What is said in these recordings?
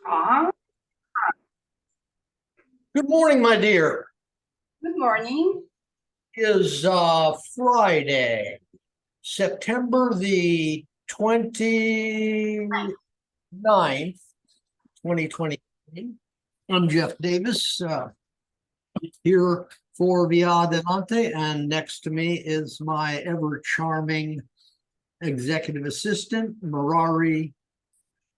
Ah, Good morning, my dear. good morning. It is Friday, September the 29th, 2020. I'm Jeff Davis, here for the Adelante, and next to me is my ever charming executive assistant, Marari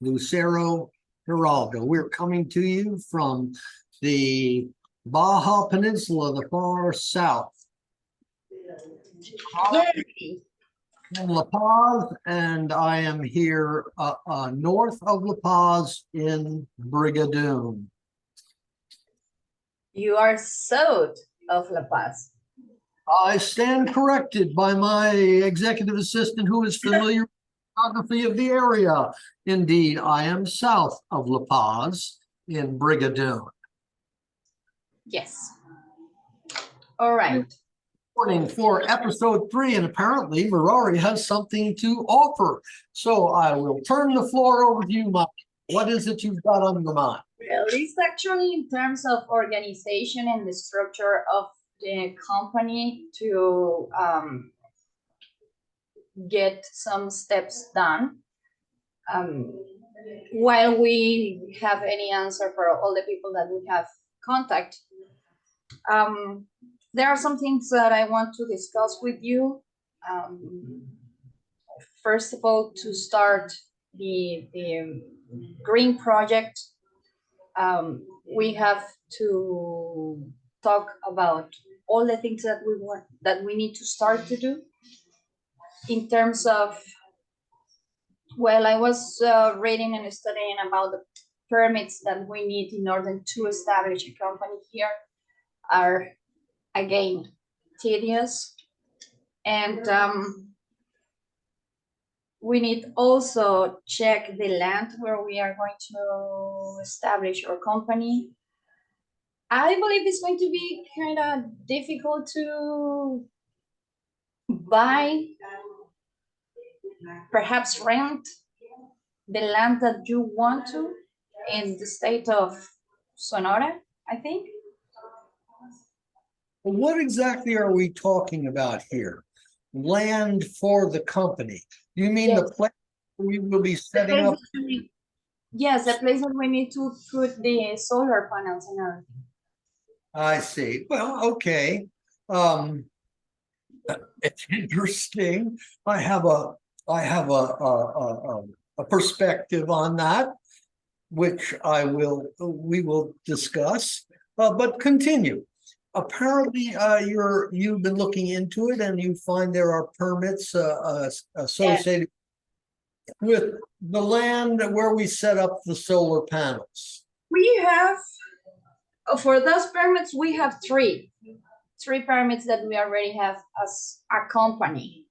Lucero Geraldo. We're coming to you from the Baja Peninsula, the far south. Yay. In La Paz, and I am here north of La Paz in Brigadoon. You are south of La Paz. I stand corrected by my executive assistant who is familiar with the geography of the area. Indeed, I am south of La Paz in Brigadoon. Yes. All right. Morning for episode 3, and apparently Marari has something to offer. So I will turn the floor over to you, Mike. What is it you've got on your mind? Well, it's actually in terms of organization and the structure of the company to get some steps done. While we have any answer for all the people that we have contact, there are some things that I want to discuss with you. First of all, to start the green project, we have to talk about all the things that we need to start to do in terms of, well, I was reading and studying about the permits that we need in order to establish a company here are, again, tedious. And we need also check the land where we are going to establish our company. I believe it's going to be kind of difficult to buy, perhaps rent the land that you want to in the state of Sonora, I think. What exactly are we talking about here? Land for the company. You mean Yes. the place we will be The setting place up? that yes, the place that we need to put the solar panels and everything. I see. Well, okay. It's interesting. I have a perspective on that, which we will discuss. But continue. Apparently, you've been looking into it, and you find there are permits associated with the land where we set up the solar panels. We have, for those permits, we have three permits that we already have as a company.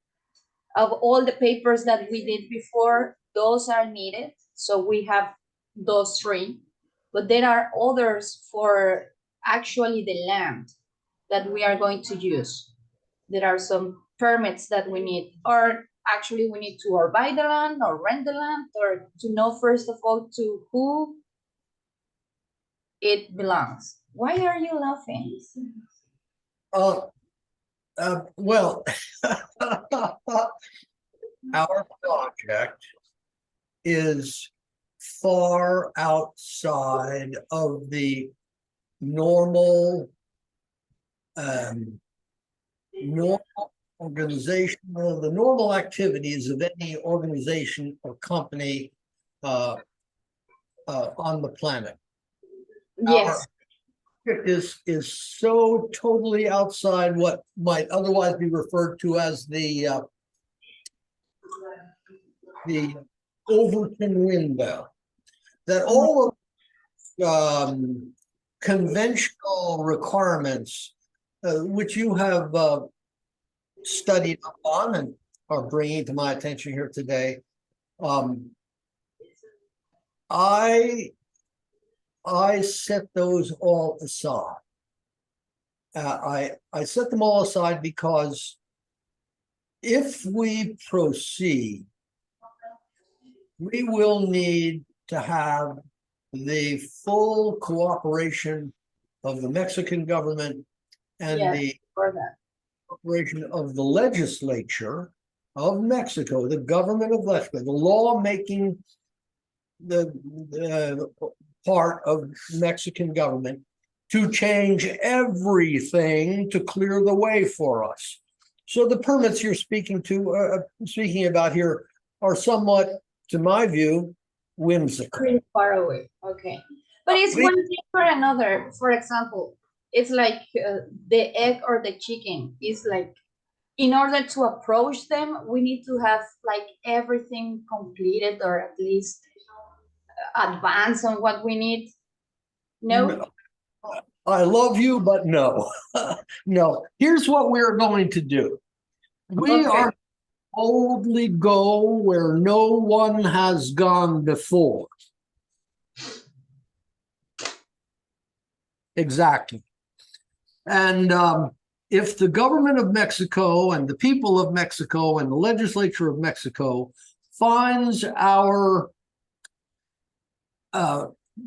Of all the papers that we did before, those are needed. So we have those three, but there are others for actually the land that we are going to use. There are some permits that we need, or actually we need to or buy the land or rent the land, or to know first of all to who it belongs. Why are you laughing? Well, our project is far outside of the normal normal organization, the normal activities of any organization or company on the planet. Yes. Is so totally outside what might otherwise be referred to as the Overton window, that all of conventional requirements, which you have studied up on and are bringing to my attention here today, I set those all aside. I set them all aside because if we proceed, we will need to have the full cooperation of the Mexican government and Yes, the for that. cooperation of the legislature of Mexico, the government of Mexico, the lawmaking, the part of Mexican government to change everything to clear the way for us. So the permits you're speaking about here are somewhat, to my view, whimsical. Pretty far away. Okay. But it's one thing for another. For example, it's like the egg or the chicken. It's like in order to approach them, we need to have like everything completed or at least advance on what we need. No? I love you, but no. No. Here's what we're going to do. We Okay. are boldly go where no one has gone before. Exactly. And if the government of Mexico and the people of Mexico and the legislature of Mexico finds our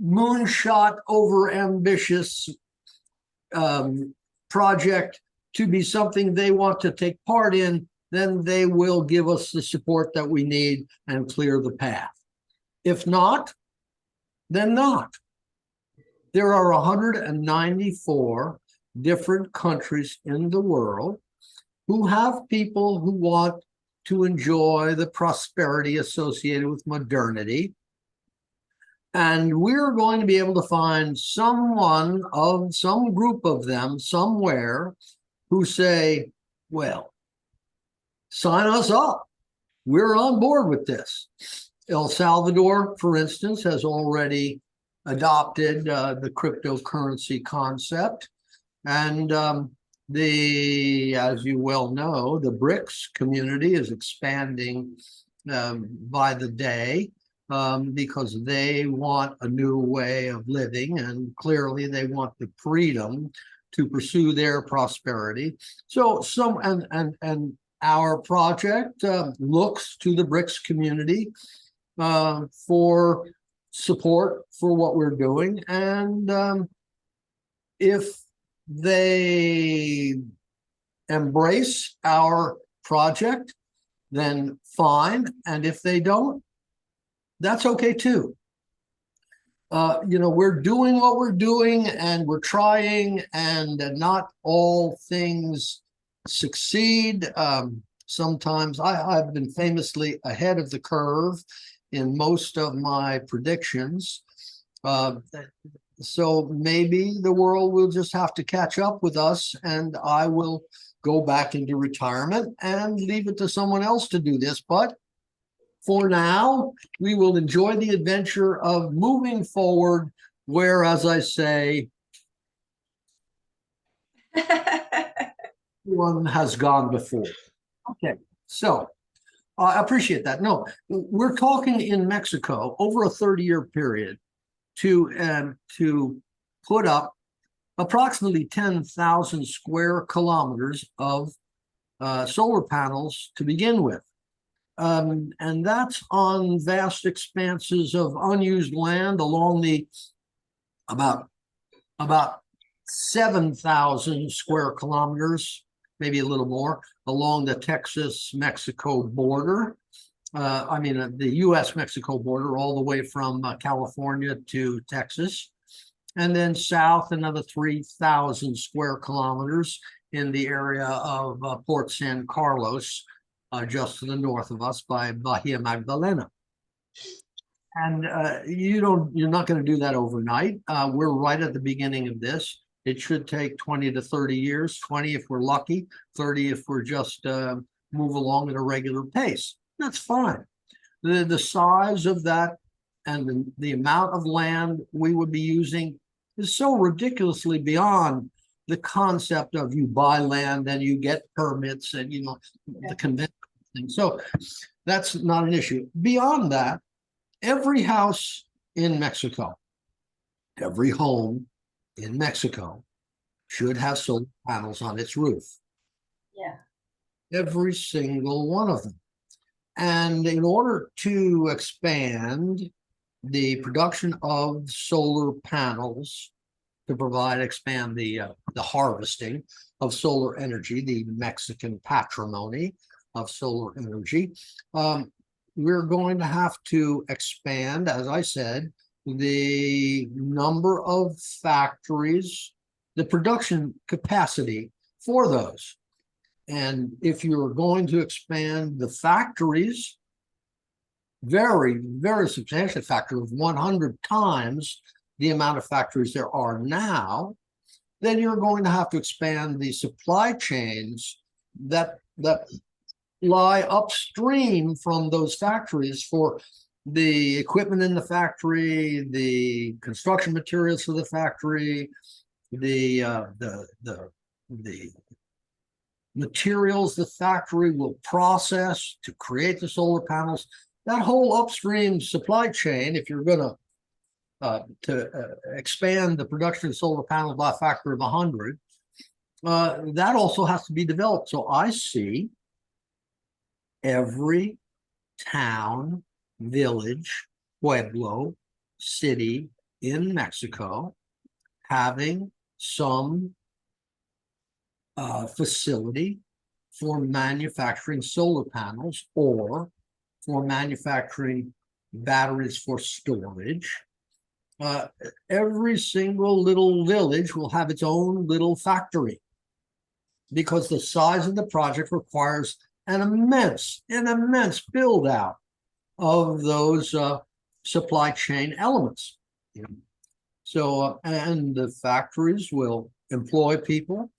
moonshot, over ambitious project to be something they want to take part in, then they will give us the support that we need and clear the path. If not, then not. There are 194 different countries in the world who have people who want to enjoy the prosperity associated with modernity. And we're going to be able to find someone of some group of them somewhere who say, well, sign us up. We're on board with this. El Salvador, for instance, has already adopted the cryptocurrency concept. And as you well know, the BRICS community is expanding by the day because they want a new way of living, and clearly they want the freedom to pursue their prosperity. So and our project looks to the BRICS community for support for what we're doing. And if they embrace our project, then fine. And if they don't, that's okay too. We're doing what we're doing and we're trying, and not all things succeed. Sometimes I've been famously ahead of the curve in most of my predictions. So maybe the world will just have to catch up with us, and I will go back into retirement and leave it to someone else to do this. But for now, we will enjoy the adventure of moving forward where, as I say, one has gone before. Okay, so I appreciate that. No, we're talking in Mexico over a 30-year period to put up approximately 10,000 square kilometers of solar panels to begin with. And that's on vast expanses of unused land along the about 7,000 square kilometers, maybe a little more, along the Texas-Mexico border. The U.S.-Mexico border, all the way from California to Texas. And then south, another 3,000 square kilometers in the area of Port San Carlos, just to the north of us by Bahia Magdalena. And you're not going to do that overnight. We're right at the beginning of this. It should take 20 to 30 years, 20 if we're lucky, 30 if we're just move along at a regular pace. That's fine. The size of that and the amount of land we would be using is so ridiculously beyond the concept of you buy land and you get permits and the conventional thing. So that's not an issue. Beyond that, every house in Mexico, every home in Mexico should have solar panels on its roof. Yeah. Every single one of them. And in order to expand the production of solar panels to expand the harvesting of solar energy, the Mexican patrimony of solar energy. We're going to have to expand, as I said, the number of factories, the production capacity for those. And if you're going to expand the factories, very, very substantial factor of 100 times the amount of factories there are now, then you're going to have to expand the supply chains that lie upstream from those factories for the equipment in the factory, the construction materials for the factory, the materials the factory will process to create the solar panels. That whole upstream supply chain, if you're going to expand the production of solar panels by a factor of 100, that also has to be developed. So I see every town, village, pueblo, city in Mexico having some facility for manufacturing solar panels or for manufacturing batteries for storage. Every single little village will have its own little factory because the size of the project requires an immense build out of those supply chain elements. So, and the factories will employ people.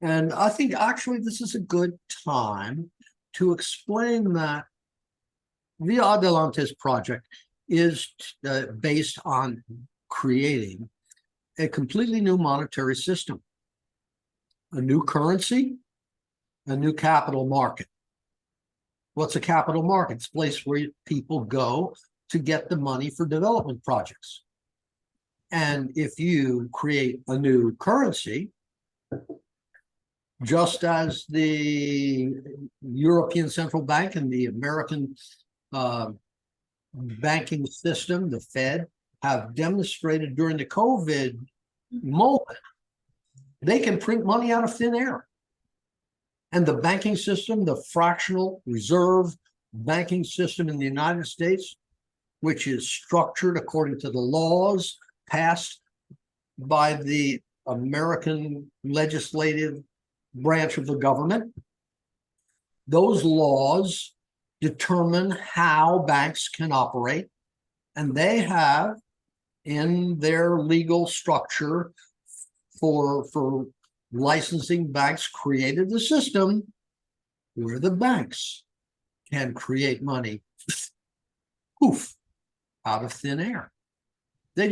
And I think actually this is a good time to explain that the Adelante's project is based on creating a completely new monetary system, a new currency, a new capital market. What's a capital market? It's a place where people go to get the money for development projects. And if you create a new currency, just as the European Central Bank and the American banking system, the Fed, have demonstrated during the COVID moment, they can print money out of thin air. And the banking system, the fractional reserve banking system in the United States, which is structured according to the laws passed by the American legislative branch of the government, those laws determine how banks can operate, and they have in their legal structure for licensing banks created a system where the banks can create money poof out of thin air. They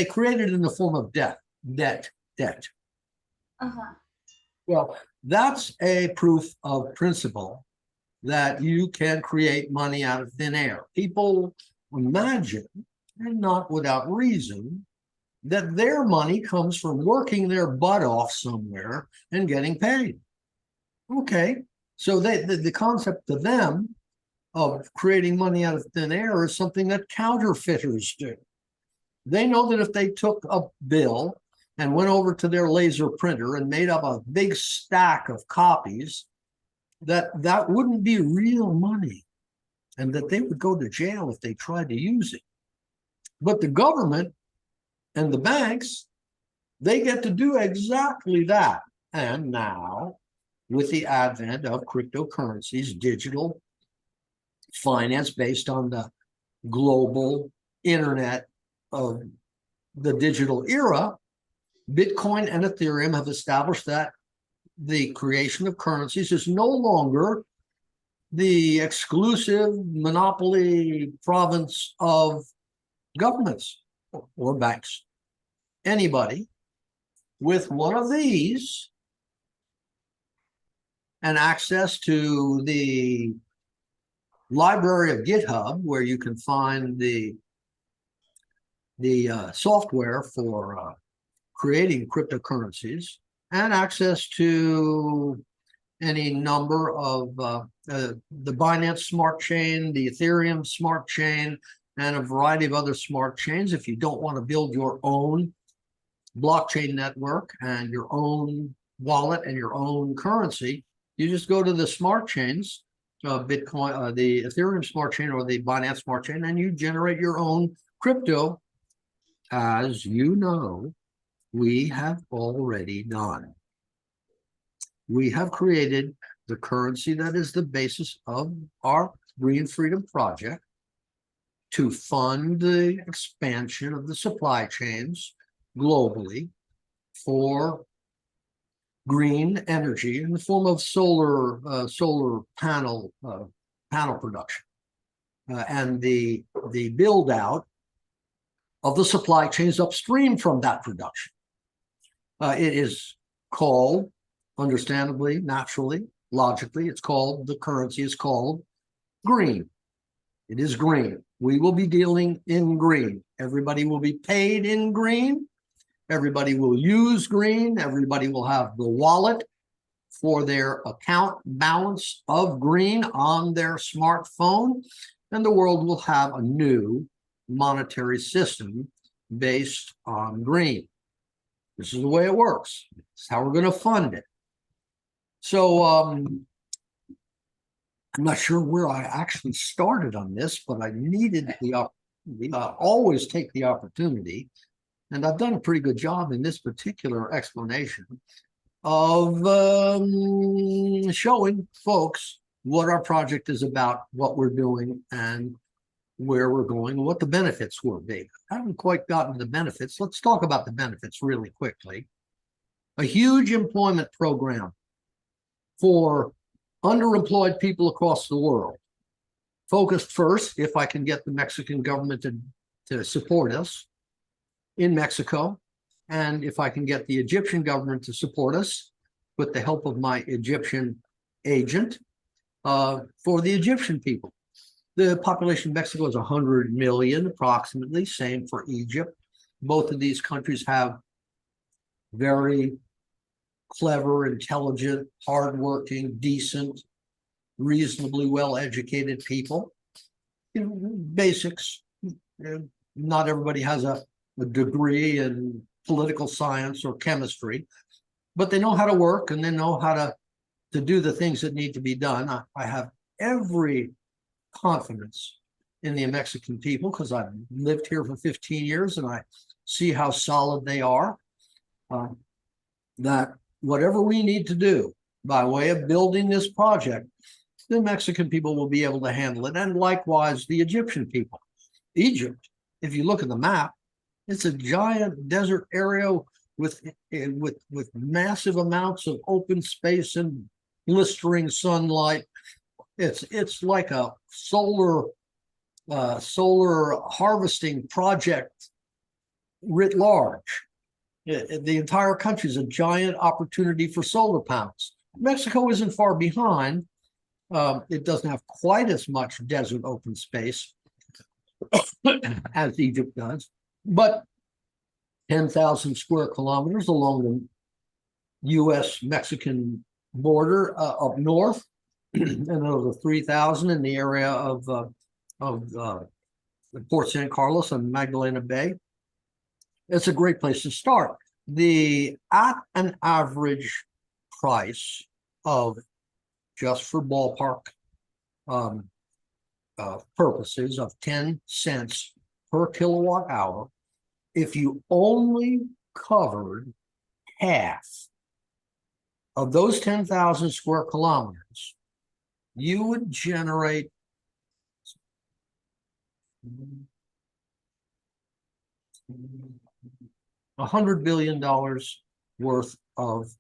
create it in the form of debt. Well, that's a proof of principle that you can create money out of thin air. People imagine, and not without reason, that their money comes from working their butt off somewhere and getting paid. Okay, so the concept to them of creating money out of thin air is something that counterfeiters do. They know that if they took a bill and went over to their laser printer and made up a big stack of copies, that wouldn't be real money and that they would go to jail if they tried to use it. But the government and the banks, they get to do exactly that. And now, with the advent of cryptocurrencies, digital finance based on the global internet of the digital era, Bitcoin and Ethereum have established that the creation of currencies is no longer the exclusive monopoly province of governments or banks. Anybody with one of these and access to the library of GitHub, where you can find the software for creating cryptocurrencies, and access to any number of the Binance Smart Chain, the Ethereum Smart Chain, and a variety of other smart chains. If you don't want to build your own blockchain network and your own wallet and your own currency, you just go to the smart chains, Bitcoin, the Ethereum Smart Chain or the Binance Smart Chain, and you generate your own crypto. As you know, we have already done. We have created the currency that is the basis of our Green Freedom Project to fund the expansion of the supply chains globally for green energy in the form of solar panel production and the build out of the supply chains upstream from that production. It is called, understandably, naturally, logically, it's called, the currency is called green. It is green. We will be dealing in green. Everybody will be paid in green. Everybody will use green. Everybody will have the wallet for their account balance of green on their smartphone. And the world will have a new monetary system based on green. This is the way it works. It's how we're going to fund it. So I'm not sure where I actually started on this, but I needed always take the opportunity, and I've done a pretty good job in this particular explanation of showing folks what our project is about, what we're doing, and where we're going, and what the benefits will be. I haven't quite gotten to the benefits. Let's talk about the benefits really quickly. A huge employment program for underemployed people across the world. Focused first, if I can get the Mexican government to support us in Mexico, and if I can get the Egyptian government to support us with the help of my Egyptian agent for the Egyptian people. The population of Mexico is 100 million approximately, same for Egypt. Both of these countries have very clever, intelligent, hardworking, decent, reasonably well-educated people. You know, basics. Not everybody has a degree in political science or chemistry, but they know how to work and they know how to do the things that need to be done. I have every confidence in the Mexican people because I've lived here for 15 years and I see how solid they are. That whatever we need to do by way of building this project, the Mexican people will be able to handle it, and likewise the Egyptian people. Egypt, if you look at the map, it's a giant desert area with massive amounts of open space and blistering sunlight. It's like a solar harvesting project writ large. The entire country is a giant opportunity for solar panels. Mexico isn't far behind. It doesn't have quite as much desert open space as Egypt does, but 10,000 square kilometers along the U.S.-Mexican border up north, and over 3,000 in the area of Port San Carlos and Magdalena Bay. It's a great place to start. At an average price of, just for ballpark purposes, of 10 cents per kilowatt hour, if you only covered half of those 10,000 square kilometers, you would generate $100 billion worth of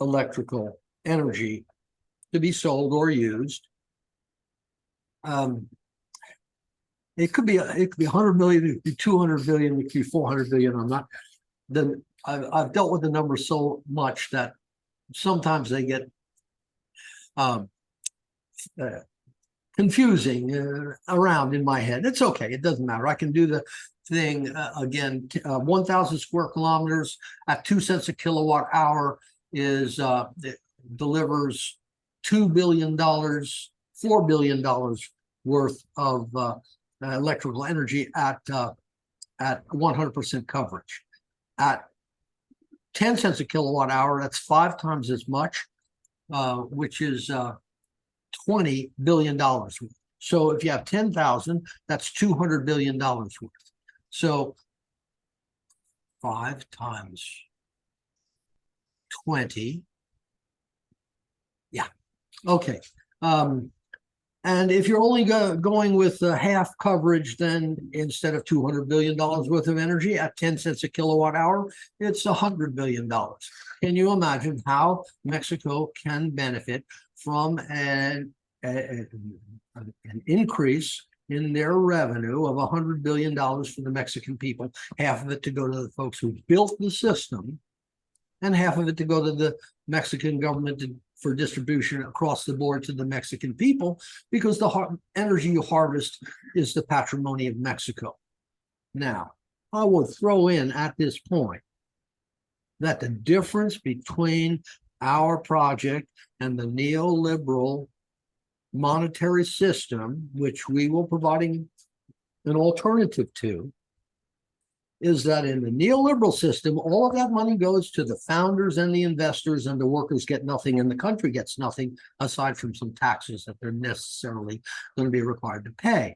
electrical energy to be sold or used. It could be 100 million, it could be 200 billion, it could be 400 billion. I've dealt with the numbers so much that sometimes they get confusing around in my head. It's okay. It doesn't matter. I can do the thing again. 1,000 square kilometers at 2 cents a kilowatt hour is delivers $2 billion, $4 billion worth of electrical energy at 100% coverage. At 10 cents a kilowatt hour, that's 5 times as much, which is $20 billion worth. So if you have 10,000, that's $200 billion worth. So 5 times 20. Yeah. Okay. And if you're only going with half coverage, then instead of $200 billion worth of energy at 10 cents a kilowatt hour, it's $100 billion. Can you imagine how Mexico can benefit from an increase in their revenue of $100 billion for the Mexican people, half of it to go to the folks who built the system, and half of it to go to the Mexican government for distribution across the board to the Mexican people, because the energy you harvest is the patrimony of Mexico. Now, I will throw in at this point that the difference between our project and the neoliberal monetary system, which we will providing an alternative to, is that in the neoliberal system, all of that money goes to the founders and the investors, and the workers get nothing, and the country gets nothing aside from some taxes that they're necessarily going to be required to pay.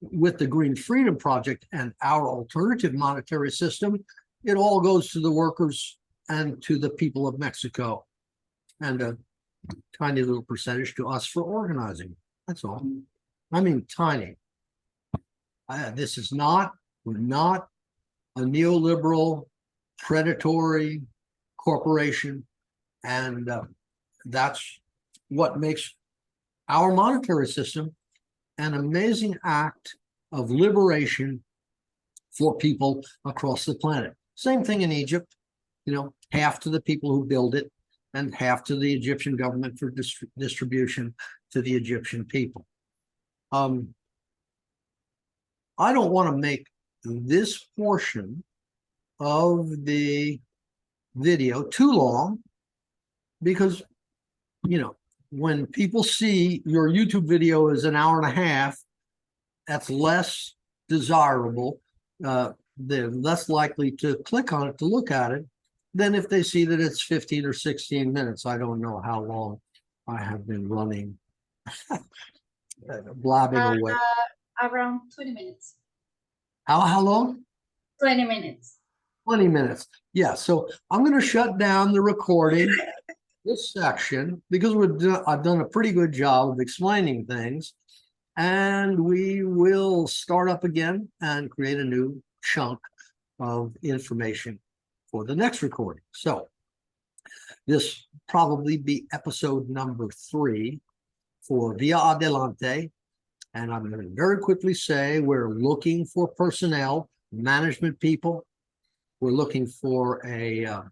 With the Green Freedom Project and our alternative monetary system, it all goes to the workers and to the people of Mexico, and a tiny little percentage to us for organizing. That's all. I mean, tiny. This is not, we're not a neoliberal, predatory corporation, and that's what makes our monetary system an amazing act of liberation for people across the planet. Same thing in Egypt, half to the people who build it and half to the Egyptian government for distribution to the Egyptian people. I don't want to make this portion of the video too long, because when people see your YouTube video is an hour and a half, that's less desirable. They're less likely to click on it to look at it than if they see that it's 15 or 16 minutes. I don't know how long I have been running, blabbing away. Around 20 minutes. How long? 20 minutes. 20 minutes. Yeah. So I'm going to shut down the recording, this section, because I've done a pretty good job of explaining things, and we will start up again and create a new chunk of information for the next recording. So this probably be episode number 3 for Via Adelante. And I'm going to very quickly say we're looking for personnel, management people. We're looking for a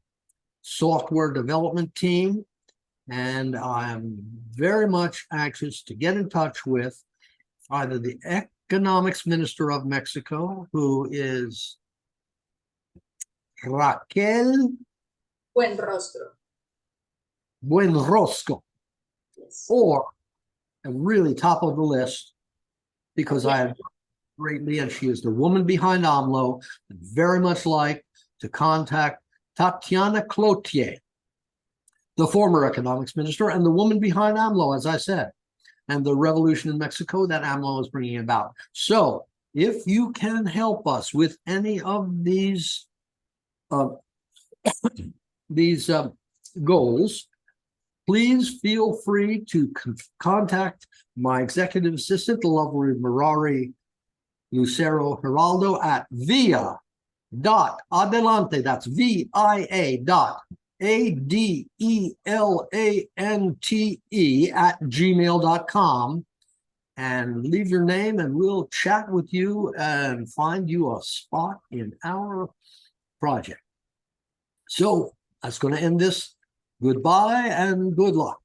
software development team. And I'm very much anxious to get in touch with either the economics minister of Mexico, who is Raquel Buenrostro, Yes. or a really top of the list, because I have greatly, and she is the woman behind AMLO, and very much like to contact Tatiana Cloutier, the former economics minister and the woman behind AMLO, as I said, and the revolution in Mexico that AMLO is bringing about. So if you can help us with any of these goals, please feel free to contact my executive assistant, the lovely Mirari Lucero Geraldo, at via.adelante, that's via.adelante at gmail.com, and leave your name and we'll chat with you and find you a spot in our project. So that's going to end this. Goodbye and good luck.